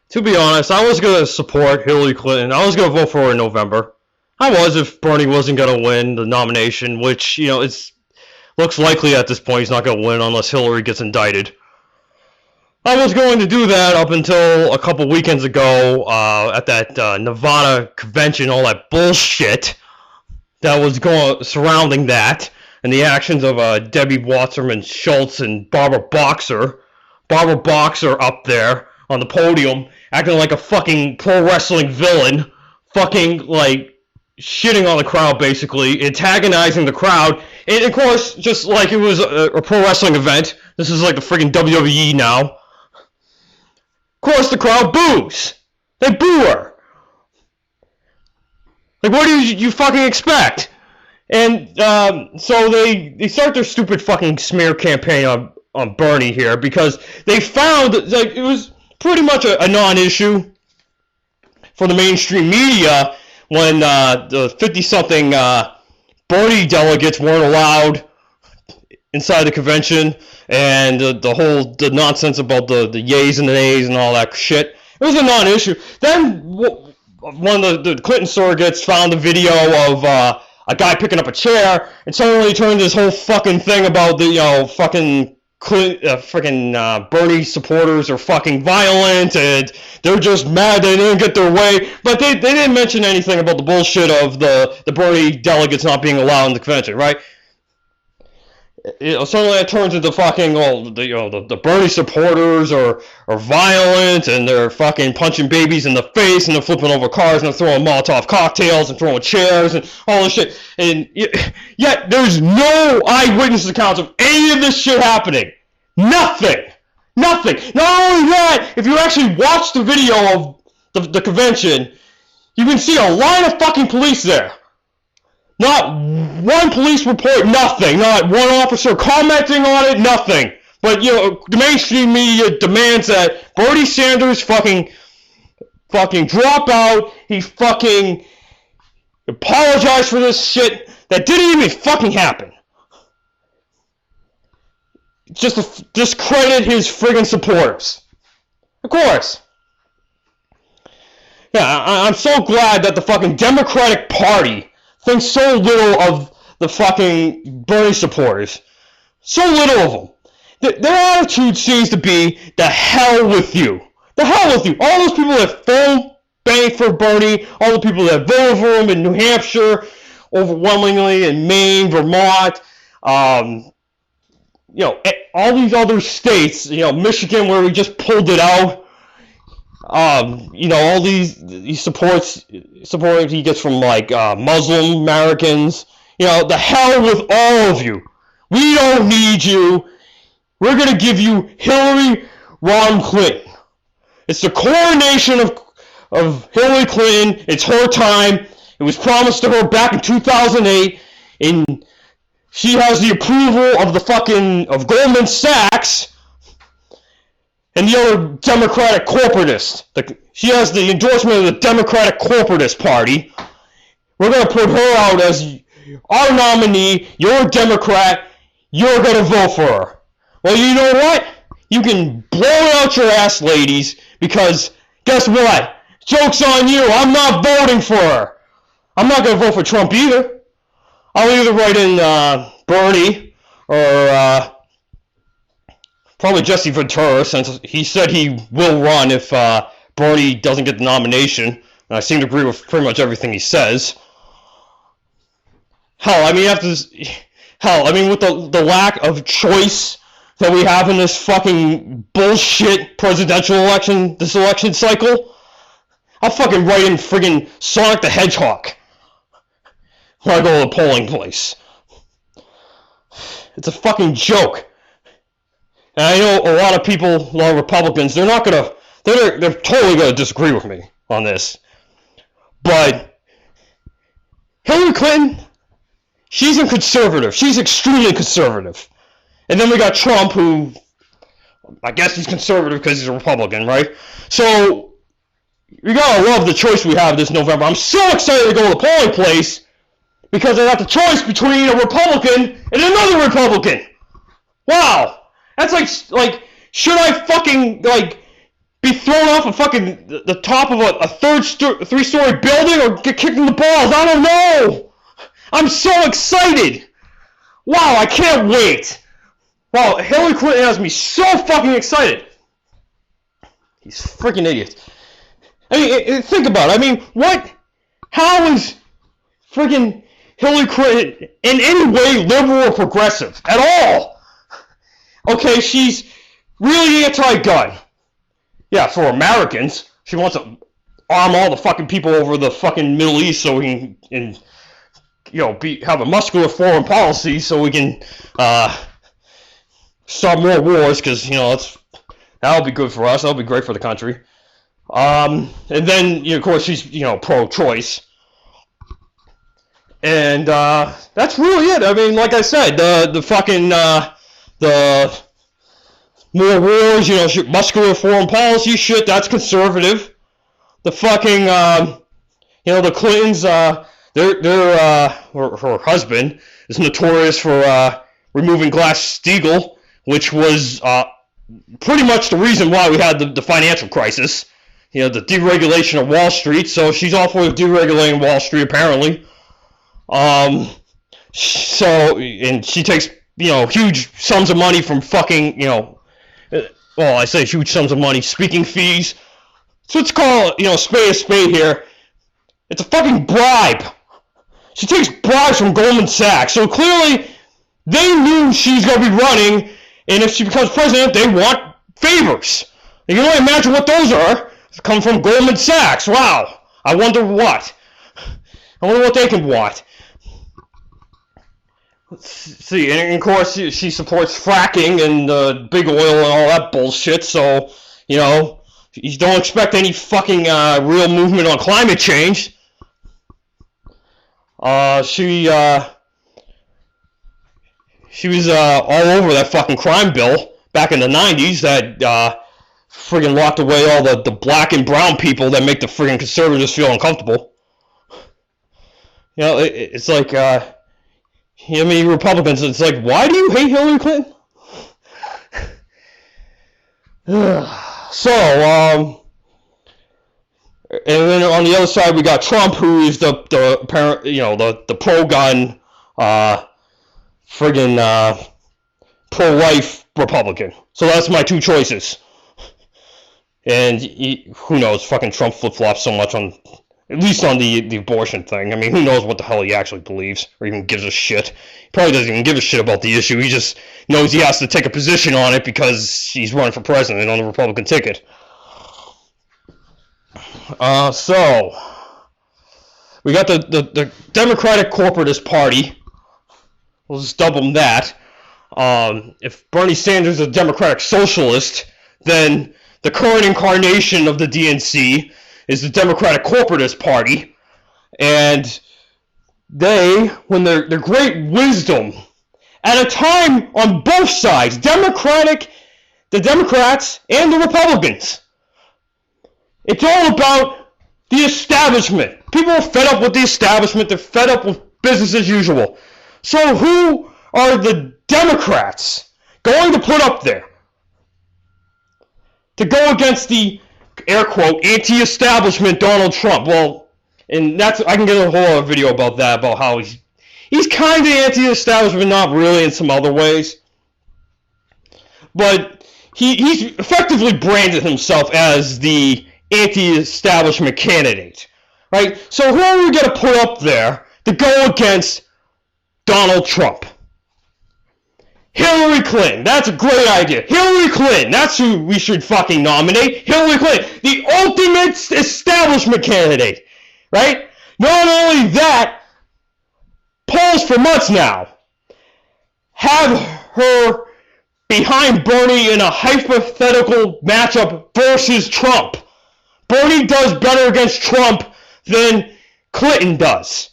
To be honest, I was going to support Hillary Clinton. I was going to vote for her in November. I was if Bernie wasn't going to win the nomination, which, it's looks likely at this point he's not going to win unless Hillary gets indicted. I was going to do that up until a couple weekends ago at that Nevada convention, all that bullshit that was going surrounding that, and the actions of Debbie Wasserman Schultz and Barbara Boxer. Barbara Boxer up there on the podium, acting like a fucking pro wrestling villain, fucking, shitting on the crowd, basically, antagonizing the crowd, and, of course, just like it was a pro wrestling event, this is like the friggin' WWE now. Of course, the crowd boos. They boo her. What do you fucking expect? And, so they start their stupid fucking smear campaign on Bernie here, because they found, it was pretty much a non-issue for the mainstream media when the 50-something Bernie delegates weren't allowed inside the convention, and the nonsense about the yays and the nays and all that shit. It was a non-issue. Then one of the Clinton surrogates found a video of a guy picking up a chair, and suddenly turned this whole fucking thing about the fucking Bernie supporters are fucking violent, and they're just mad they didn't get their way. But they didn't mention anything about the bullshit of the Bernie delegates not being allowed in the convention, right? Suddenly it turns into fucking, the Bernie supporters are violent, and they're fucking punching babies in the face, and they're flipping over cars, and they're throwing Molotov cocktails, and throwing chairs, and all this shit. And yet, there's no eyewitness accounts of any of this shit happening. Nothing. Not only that, if you actually watch the video of the convention, you can see a line of fucking police there. Not one police report, nothing. Not one officer commenting on it, nothing. But, the mainstream media demands that Bernie Sanders fucking drop out. He fucking apologize for this shit that didn't even fucking happen. Just to discredit his friggin' supporters. Of course. Yeah, I'm so glad that the fucking Democratic Party thinks so little of the fucking Bernie supporters. So little of them. Their attitude seems to be, the hell with you. The hell with you. All those people that phone banked for Bernie, all the people that voted for him in New Hampshire, overwhelmingly in Maine, Vermont, all these other states, Michigan where we just pulled it out, all these support he gets from Muslim Americans, the hell with all of you. We don't need you. We're going to give you Hillary Rodham Clinton. It's the coronation of Hillary Clinton. It's her time. It was promised to her back in 2008, and she has the approval of Goldman Sachs and the other Democratic corporatists. She has the endorsement of the Democratic Corporatist Party. We're going to put her out as our nominee. You're a Democrat. You're going to vote for her. Well, you know what? You can blow it out your ass, ladies, because guess what? Joke's on you. I'm not voting for her. I'm not going to vote for Trump either. I'll either write in Bernie or probably Jesse Ventura, since he said he will run if Bernie doesn't get the nomination. And I seem to agree with pretty much everything he says. With the lack of choice that we have in this fucking bullshit presidential election, this election cycle, I'll fucking write in friggin' Sonic the Hedgehog when I go to the polling place. It's a fucking joke. And I know a lot of Republicans, they're totally gonna disagree with me on this. But Hillary Clinton, she's a conservative. She's extremely conservative. And then we got Trump, who, I guess he's conservative because he's a Republican, right? So, we gotta love the choice we have this November. I'm so excited to go to the polling place because I got the choice between a Republican and another Republican. Wow. That's like, should I fucking, be thrown off the top of a three-story building or get kicked in the balls. I don't know. I'm so excited. Wow, I can't wait. Wow, Hillary Clinton has me so fucking excited. He's freaking idiots. I mean, think about it. I mean, how is freaking Hillary Clinton in any way liberal or progressive at all? Okay, she's really anti-gun. Yeah, for Americans, she wants to arm all the fucking people over the fucking Middle East so we can have a muscular foreign policy so we can start more wars, because that'll be good for us. That'll be great for the country. And then of course she's pro-choice, and that's really it. I mean, like I said, the fucking the more wars, muscular foreign policy shit, that's conservative. The fucking, the Clintons, her husband is notorious for removing Glass-Steagall, which was pretty much the reason why we had the financial crisis. The deregulation of Wall Street, so she's all for deregulating Wall Street, apparently. And she takes, huge sums of money from fucking, well, I say huge sums of money, speaking fees. So let's call it, spade a spade here. It's a fucking bribe. She takes bribes from Goldman Sachs. So clearly, they knew she's going to be running, and if she becomes president, they want favors. You can only imagine what those are. It's come from Goldman Sachs. Wow. I wonder what they can want. Let's see, and of course she supports fracking and big oil and all that bullshit, so, you don't expect any fucking real movement on climate change. She was all over that fucking crime bill back in the 90s that friggin' locked away all the black and brown people that make the friggin' conservatives feel uncomfortable. It's like, Republicans, it's like, why do you hate Hillary Clinton? So, and then on the other side we got Trump, who is the pro-gun, pro-life Republican. So that's my two choices. And who knows, fucking Trump flip-flops so much on, at least on the abortion thing. I mean, who knows what the hell he actually believes, or even gives a shit. He probably doesn't even give a shit about the issue. He just knows he has to take a position on it because he's running for president on the Republican ticket. So, we got the Democratic Corporatist Party. We'll just double that. If Bernie Sanders is a Democratic Socialist, then the current incarnation of the DNC is the Democratic Corporatist Party, and they, when their great wisdom, at a time on both sides, the Democrats and the Republicans, it's all about the establishment. People are fed up with the establishment. They're fed up with business as usual. So who are the Democrats going to put up there to go against the, air quote, anti-establishment Donald Trump? Well, and I can get a whole other video about that, about how he's kind of anti-establishment, not really in some other ways. But he's effectively branded himself as the anti-establishment candidate, right? So who are we going to put up there to go against Donald Trump? Hillary Clinton. That's a great idea. Hillary Clinton. That's who we should fucking nominate. Hillary Clinton. The ultimate establishment candidate. Right? Not only that, polls for months now have her behind Bernie in a hypothetical matchup versus Trump. Bernie does better against Trump than Clinton does.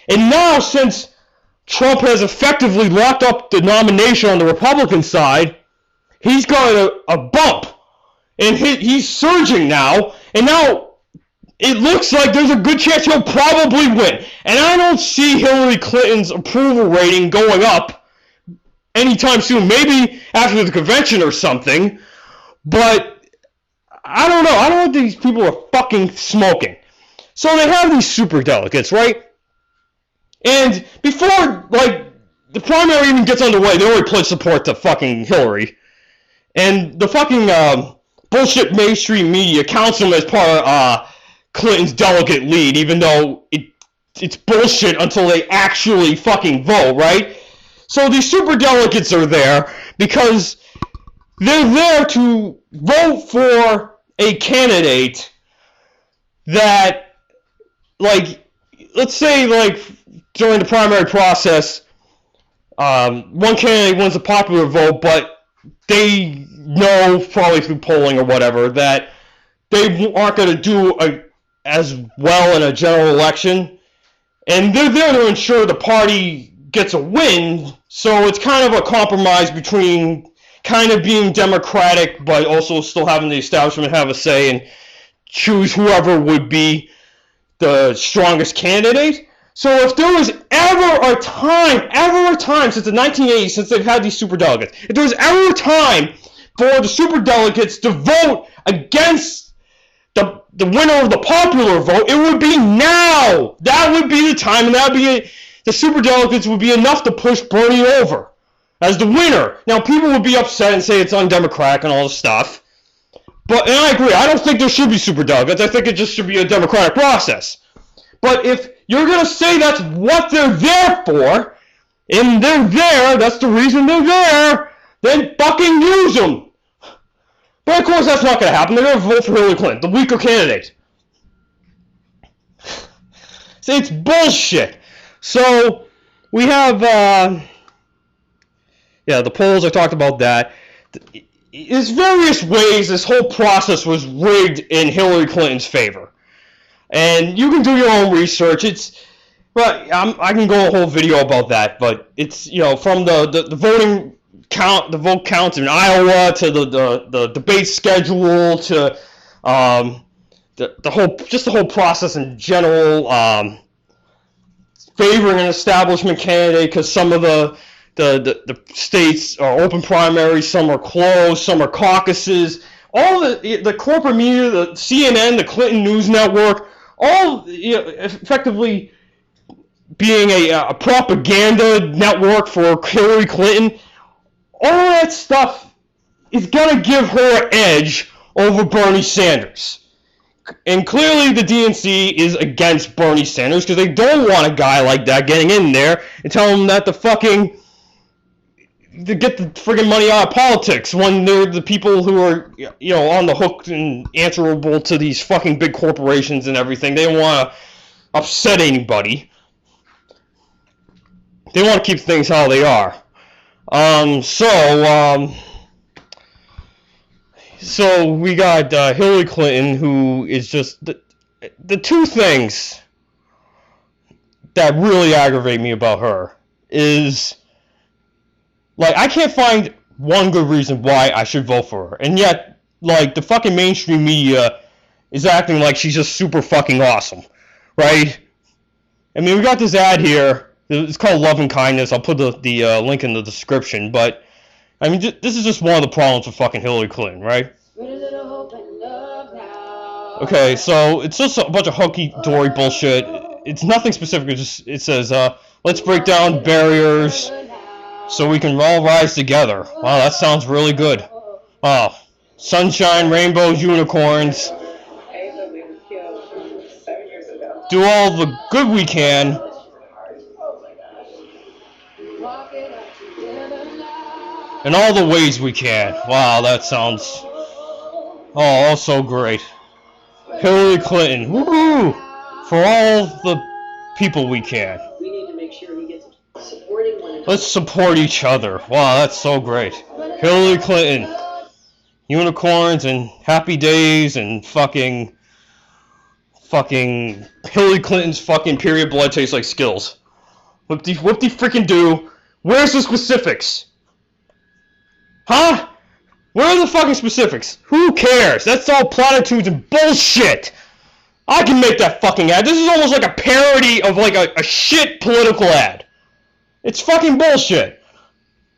And now, since Trump has effectively locked up the nomination on the Republican side, he's got a bump. And he's surging now. And now it looks like there's a good chance he'll probably win. And I don't see Hillary Clinton's approval rating going up anytime soon. Maybe after the convention or something. But I don't know. I don't know what these people are fucking smoking. So they have these super delegates, right? And before, like, the primary even gets underway, they already pledged support to fucking Hillary. And the fucking bullshit mainstream media counts them as part of Clinton's delegate lead, even though it's bullshit until they actually fucking vote, right? So these super delegates are there because they're there to vote for a candidate that, like, let's say, like, during the primary process, one candidate wins a popular vote, but they know, probably through polling or whatever, that they aren't going to do as well in a general election, and they're there to ensure the party gets a win, so it's kind of a compromise between kind of being democratic, but also still having the establishment have a say and choose whoever would be the strongest candidate. So if there was ever a time since the 1980s, since they've had these superdelegates, if there was ever a time for the superdelegates to vote against the winner of the popular vote, it would be now. That would be the time, and that would be the superdelegates would be enough to push Bernie over as the winner. Now, people would be upset and say it's undemocratic and all this stuff. And I agree, I don't think there should be superdelegates. I think it just should be a democratic process. But if you're going to say that's what they're there for, and they're there, that's the reason they're there, then fucking use them. But of course that's not going to happen. They're going to vote for Hillary Clinton, the weaker candidate. So it's bullshit. So we have, the polls, I talked about that. There's various ways this whole process was rigged in Hillary Clinton's favor. And you can do your own research. I can go a whole video about that, but it's, from the voting count, the vote counts in Iowa, to the debate schedule, to the whole process in general, favoring an establishment candidate because some of the states are open primaries, some are closed, some are caucuses. All the corporate media, the CNN, the Clinton News Network, all effectively being a propaganda network for Hillary Clinton, all that stuff is going to give her an edge over Bernie Sanders. And clearly the DNC is against Bernie Sanders because they don't want a guy like that getting in there and telling them that to get the friggin' money out of politics when they're the people who are, on the hook and answerable to these fucking big corporations and everything. They don't want to upset anybody. They want to keep things how they are. So we got Hillary Clinton, who is just the two things that really aggravate me about her is, like, I can't find one good reason why I should vote for her. And yet, like, the fucking mainstream media is acting like she's just super fucking awesome. Right? I mean, we got this ad here. It's called Love and Kindness. I'll put the link in the description. But, I mean, this is just one of the problems with fucking Hillary Clinton, right? Okay, so it's just a bunch of hunky-dory bullshit. It's nothing specific. It says, let's break down barriers so we can all rise together. Wow, that sounds really good. Oh, sunshine, rainbows, unicorns. Do all the good we can. In all the ways we can. Wow, that sounds so great. Hillary Clinton, woohoo! For all the people we can. We need to make sure he gets supporting one another. Let's support each other. Wow, that's so great. Hillary Clinton, unicorns and happy days and fucking Hillary Clinton's fucking period blood tastes like Skittles. Whoop-de freaking do. Where's the specifics? Huh? Where are the fucking specifics? Who cares? That's all platitudes and bullshit. I can make that fucking ad. This is almost like a parody of like a shit political ad. It's fucking bullshit.